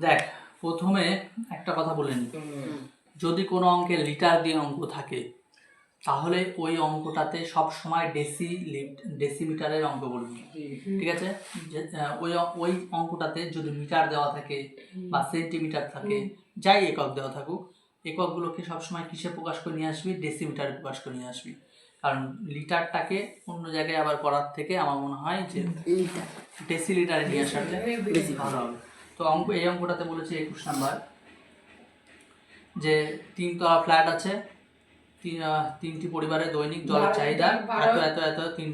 দেখ, প্রথমে একটা কথা বলে নি, যদি কোনো অঙ্কে লিটার দিয়ে অঙ্ক থাকে তাহলে ওই অঙ্কটাতে সব সময় ডেসিমিটারের অঙ্ক বলবি, ঠিক আছে? ওই অঙ্কটাতে যদি মিটার দেওয়া থাকে বা সেন্টিমিটার থাকে, যাই একক দেওয়া থাকুক, এককগুলোকে সবসময় কিসে প্রকাশ করে নিয়ে আসবি? ডেসিমিটারে প্রকাশ করে নিয়ে আসবি। কারণ লিটারটাকে অন্য জায়গায় আবার করার থেকে আমার মনে হয় যে ডেসিলিটারে নিয়ে আসাটা বেশি ভালো হবে। তো এই অঙ্কটাতে বলেছে 21 নাম্বার, যে 3 তলা ফ্ল্যাট আছে, তিনটি পরিবারের দৈনিক জলের চাহিদা এত এত এত 3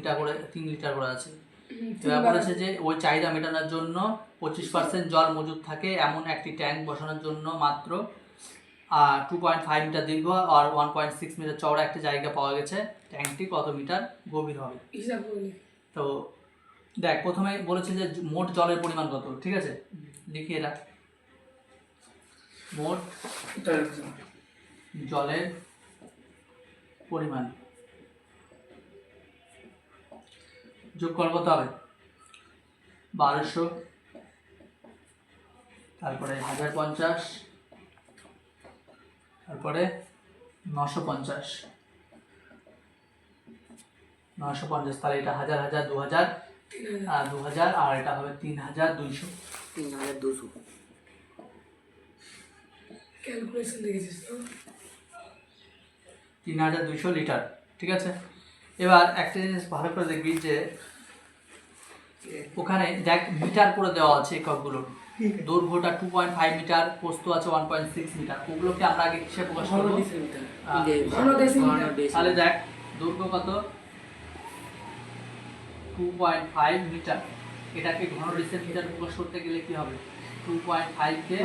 লিটার করে আছে। এবার বলেছে যে ওই চাহিদা মেটানোর জন্য 25% জল মজুদ থাকে এমন একটি ট্যাঙ্ক বসানোর জন্য মাত্র 2.5 মিটার দীর্ঘ আর 1.6 মিটার চওড়া একটা জায়গা পাওয়া গেছে। ট্যাঙ্কটি কত মিটার গভীর হবে? তো দেখ, প্রথমে বলেছে যে মোট জলের পরিমাণ কত, ঠিক আছে? লিখিয়ে রাখ, মোট জলের পরিমাণ যোগ কর, কত হবে? 1200, তারপরে 1050, তারপরে 950, তাহলে এটা 1000 1000 2000 2000 আর এটা হবে 3200। ক্যালকুলেশন দেখেছিস তো? 3200 লিটার, ঠিক আছে? এবার একটা জিনিস ভালো করে দেখবি যে ওখানে দেখ মিটার করে দেওয়া আছে এককগুলো। দৈর্ঘ্যটা 2.5 মিটার, প্রস্থ আছে 1.6 মিটার। ওগুলোকে আমরা আগে কিসে প্রকাশ করব? তাহলে দেখ দৈর্ঘ্য কত? 2.5 মিটার। এটাকে ঘন ডেসিমিটার প্রকাশ করতে গেলে কি হবে? 2.5 কে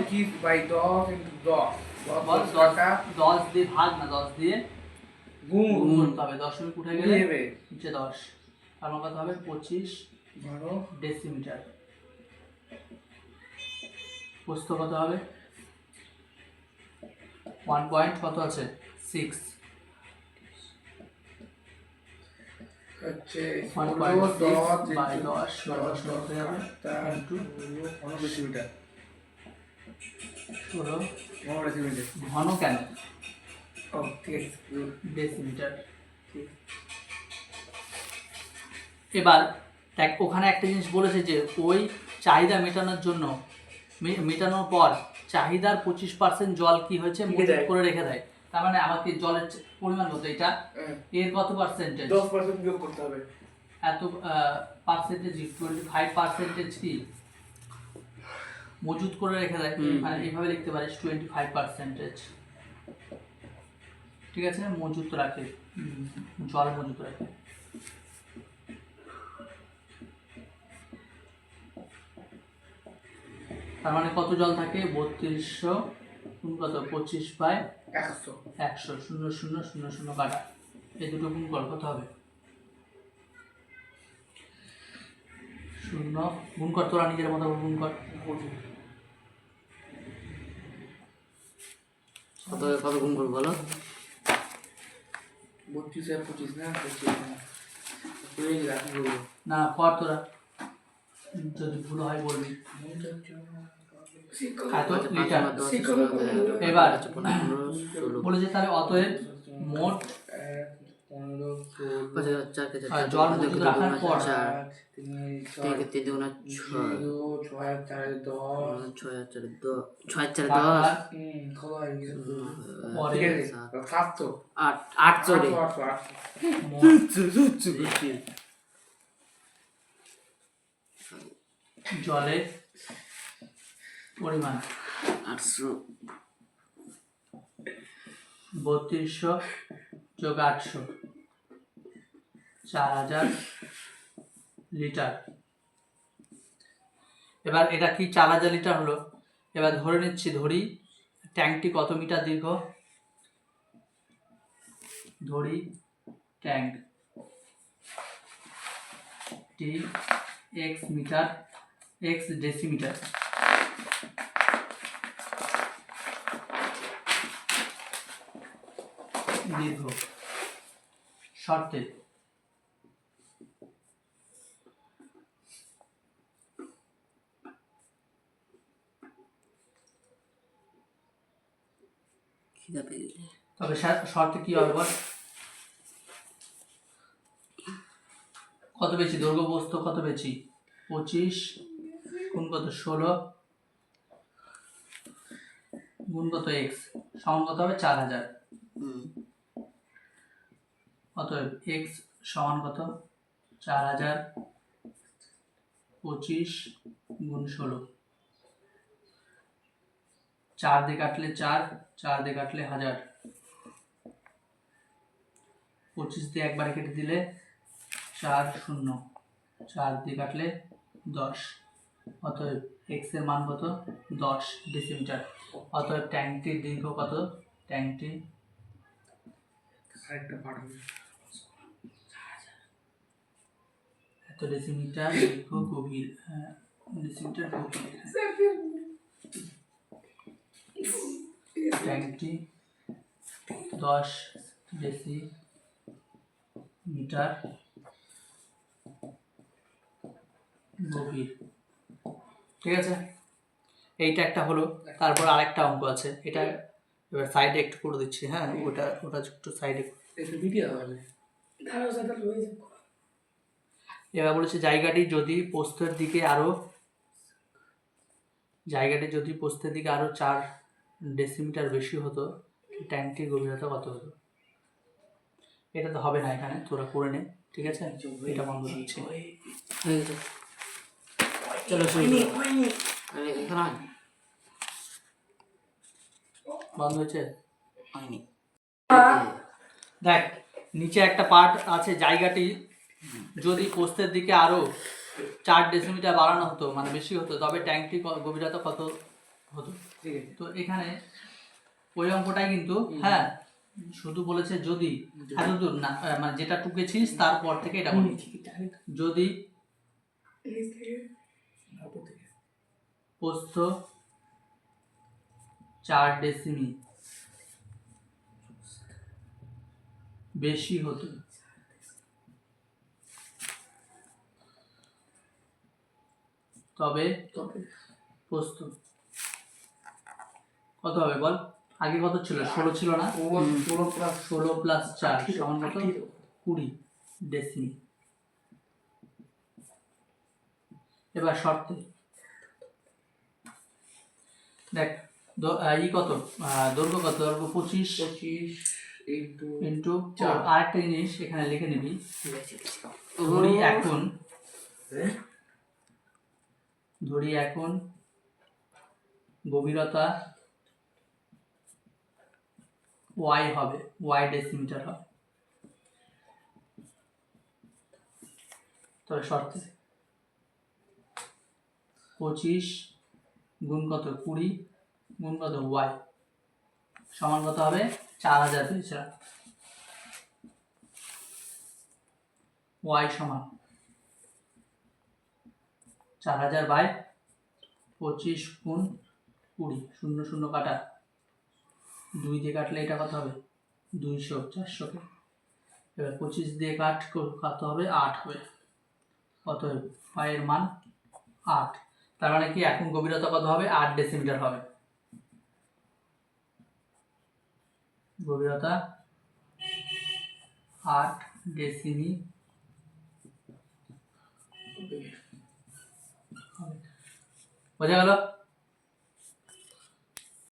10 দিয়ে ভাগ না, 10 দিয়ে গুণ করতে হবে। দশমিক উঠে গেলে নিচে 10, তার মানে কত হবে? 25 ডেসিমিটার। প্রস্থ কত হবে? 1 পয়েন্ট কত আছে? 6 হচ্ছে 1.6 বাই 10 হতে যাবে ইনটু 16 ঘন। কেন? ডেসিমিটার। এবার দেখ ওখানে একটা জিনিস বলেছে যে ওই চাহিদা মেটানোর জন্য, মেটানোর পর চাহিদার 25% জল কি হয়েছে? মজুত করে রেখে দেয়। তার মানে আমাকে জলের পরিমাণ কত? এটা এর কত পার্সেন্টেজ? 10% যোগ করতে হবে। এত পার্সেন্টেজ 25% কি মজুত করে রেখে দেয়। মানে এইভাবে লিখতে পারিস 25%, ঠিক আছে? মজুত রাখে, জল মজুত রাখে। তার মানে কত জল থাকে? 3200 গুণ কত? 25/100, 0 0 0 0 কাটা, এই দুটো গুণ কর, কত হবে? 0 গুণ কর, তোরা নিজের মতো গুণ কর। কত গুণ করবো বলো? 32 আর 25 না কর তোরা, যদি ভুল হয় বলবি। এবার বলেছে তাহলে অতএব মোট জল মজুদ রাখার পর 6 জলের পরিমাণ 3200 যোগ 800, 4000 লিটার। এবার এটা কি 4000 লিটার হলো। এবার ধরে নিচ্ছি, ধরি ট্যাঙ্কটি কত মিটার দীর্ঘ? ধরি ট্যাঙ্ক টি x মিটার, x ডেসিমিটার। দীর্ঘ শর্তে তবে শর্তে কি হবে বল, কত বেশি দৈর্ঘ্য প্রস্থ কত বেশি, 25 গুণ কত 16 গুণ কত x সমান কত হবে 4000। অতএব x সমান কত 4000 25 গুণ 16, 4 দিয়ে কাটলে 4, 4 দিয়ে কাটলে 1000, 25 দিয়ে একবারে কেটে দিলে 4 0, 4 দিয়ে কাটলে 10। অতএব x এর মান কত 10 ডেসিমিটার। অতএব ট্যাঙ্কটির দৈর্ঘ্য কত, ট্যাঙ্কটি এত ডেসিমিটার দৈর্ঘ্য গভীর, ডেসিমিটার গভীর, ট্যাঙ্কটি 10 ডেসিমিটার গভীর। ঠিক আছে, এইটা একটা হলো। তারপর আরেকটা অঙ্ক আছে, এটা এবার সাইডে একটু করে দিচ্ছি। হ্যাঁ, ওটা একটু সাইডে এবার বলেছে জায়গাটি যদি প্রস্থের দিকে আরো 4 ডেসিমিটার বেশি হতো, ট্যাঙ্কটির গভীরতা কত হতো? এটা তো হবে না, এখানে তোরা করে নে। ঠিক আছে, এটা বন্ধ হচ্ছে। চলো বন্ধ হয়েছে, দেখ নিচে একটা পার্ট আছে, জায়গাটি যদি প্রস্থের দিকে আরো 4 ডেসিমিটার বাড়ানো হতো, মানে বেশি হতো, তবে ট্যাঙ্কটির গভীরতা কত হতো? তো এখানে ওই অঙ্কটাই কিন্তু, হ্যাঁ শুধু বলেছে যদি, এতদূর না, মানে যেটা টুকেছিস তারপর থেকে এটা বলি। যদি প্রস্থ 4 ডেসিমি বেশি হতো, তবে প্রস্থ কত হবে বল? আগে কত ছিল? 16 ছিল না? 16 প্লাস 4 সমান কত? 20 ডেসিমি। এবার শর্তে দেখ কত, দৈর্ঘ্য কত? দৈর্ঘ্য 25 ইন্টু 4। আরেকটা জিনিস এখানে লিখে নিবি, ধরি এখন গভীরতা y হবে, y ডেসিমিটার হবে। তবে শর্তে 25 গুণ কত 20 গুণ কত y সমান কত হবে? 4000 পেয়েছিলাম। y সমান 4000 বাই 25 গুণ 20, 0 0 কাটা, 2 দিয়ে কাটলে এটা কত হবে? 200, 400 কে এবার 25 দিয়ে কত হবে? 8 হবে। অতএব y এর মান 8। তার মানে কি এখন গভীরতা কত হবে? 8 ডেসিমিটার হবে। গভীরতা 8 ডেসিমি বোঝা গেল?